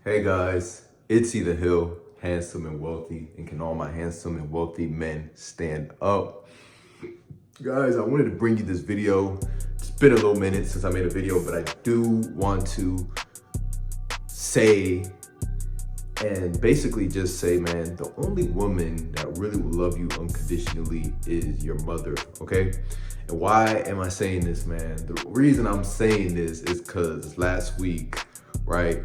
Hey guys, it's the Hill, handsome and wealthy, and can all my handsome and wealthy men stand up? Guys, I wanted to bring you this video. It's been a little minute since I made a video, but I do want to say and basically just say, man, the only woman that really will love you unconditionally is your mother, okay? And why am I saying this, man? The reason I'm saying this is because last week, right,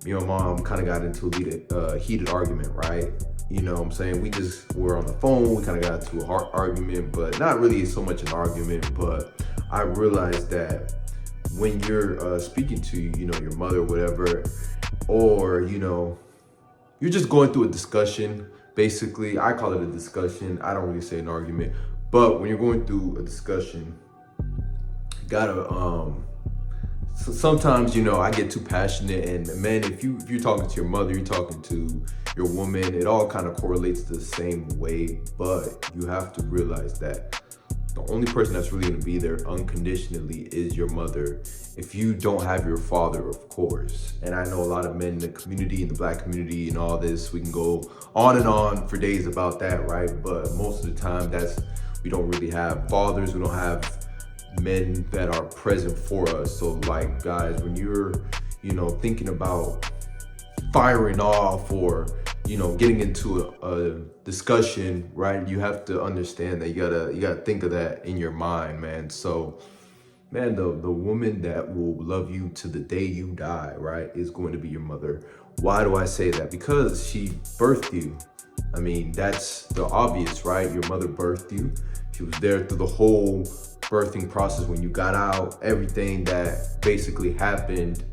me and my mom kind of got into a heated argument, right? You know what I'm saying? We just were on the phone, we kind of got into a hard argument, but not really so much an argument, but I realized that when you're speaking to, your mother or whatever, or, you're just going through a discussion, basically, I call it a discussion, I don't really say an argument, but when you're going through a discussion, you gotta, so sometimes, I get too passionate, and man, if you're talking to your mother, you're talking to your woman, it all kind of correlates the same way, but you have to realize that the only person that's really gonna be there unconditionally is your mother. If you don't have your father, of course. And I know a lot of men in the community, in the Black community and all this, we can go on and on for days about that, right? But most of the time, we don't really have fathers, we don't have men that are present for us. So like, guys, when you're thinking about firing off or getting into a discussion, right, you have to understand that you gotta think of that in your mind, man. So man, the woman that will love you to the day you die, right, is going to be your mother. Why do I say that? Because she birthed you. I mean, that's the obvious, right? Your mother birthed you. She was there through the whole birthing process, when you got out, everything that basically happened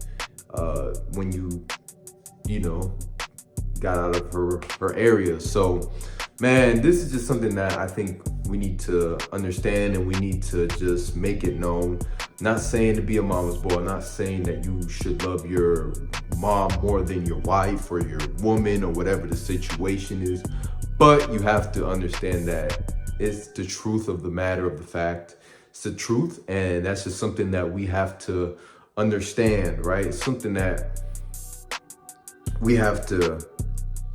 when you got out of her area. So man, this is just something that I think we need to understand, and we need to just make it known. Not saying to be a mama's boy, not saying that you should love your mom more than your wife or your woman or whatever the situation is, but you have to understand that it's the truth of the matter of the fact. It's the truth, and that's just something that we have to understand, right? It's something that we have to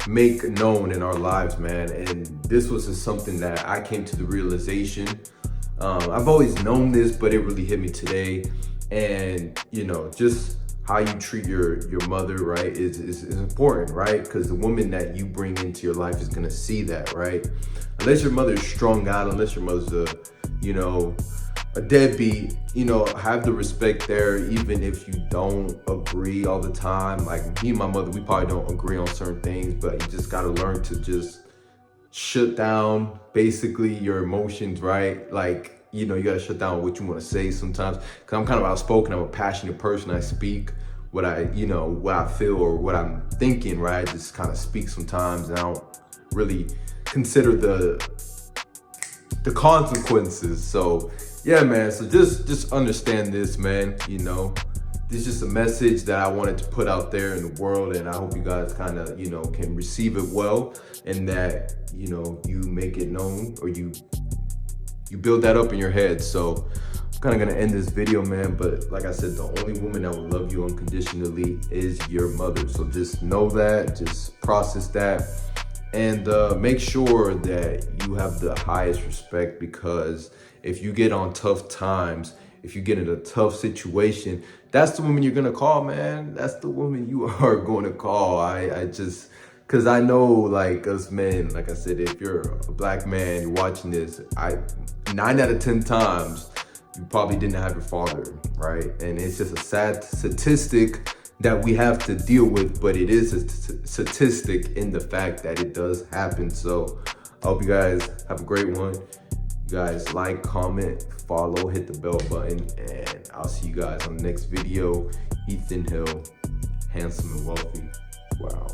make known in our lives, man. And this was just something that I came to the realization. I've always known this, but it really hit me today. And just how you treat your mother, right, is important, right? Because the woman that you bring into your life is gonna see that, right? Unless your mother's strung out, unless your mother's a deadbeat, have the respect there, even if you don't agree all the time. Like me and my mother, we probably don't agree on certain things, but you just gotta learn to just shut down basically your emotions, right? Like, you gotta shut down what you wanna say sometimes. Cause I'm kind of outspoken, I'm a passionate person. I speak what I feel or what I'm thinking, right? I just kind of speak sometimes, and I don't really consider the consequences. So yeah, man, so just understand this, man. This is just a message that I wanted to put out there in the world, and I hope you guys kind of can receive it well, and that you make it known, or you build that up in your head. So I'm kind of gonna end this video, man, but like I said, the only woman that will love you unconditionally is your mother. So just know that, just process that, and make sure that you have the highest respect, because if you get on tough times, if you get in a tough situation, that's the woman you're gonna call, man. That's the woman you are going to call. Because I know, like, us men, like I said, if you're a Black man, you're watching this, 9 out of 10 times, you probably didn't have your father, right? And it's just a sad statistic that we have to deal with, but it is a statistic in the fact that it does happen. So I hope you guys have a great one. You guys like, comment, follow, hit the bell button, and I'll see you guys on the next video. Ethan Hill, handsome and wealthy. Wow.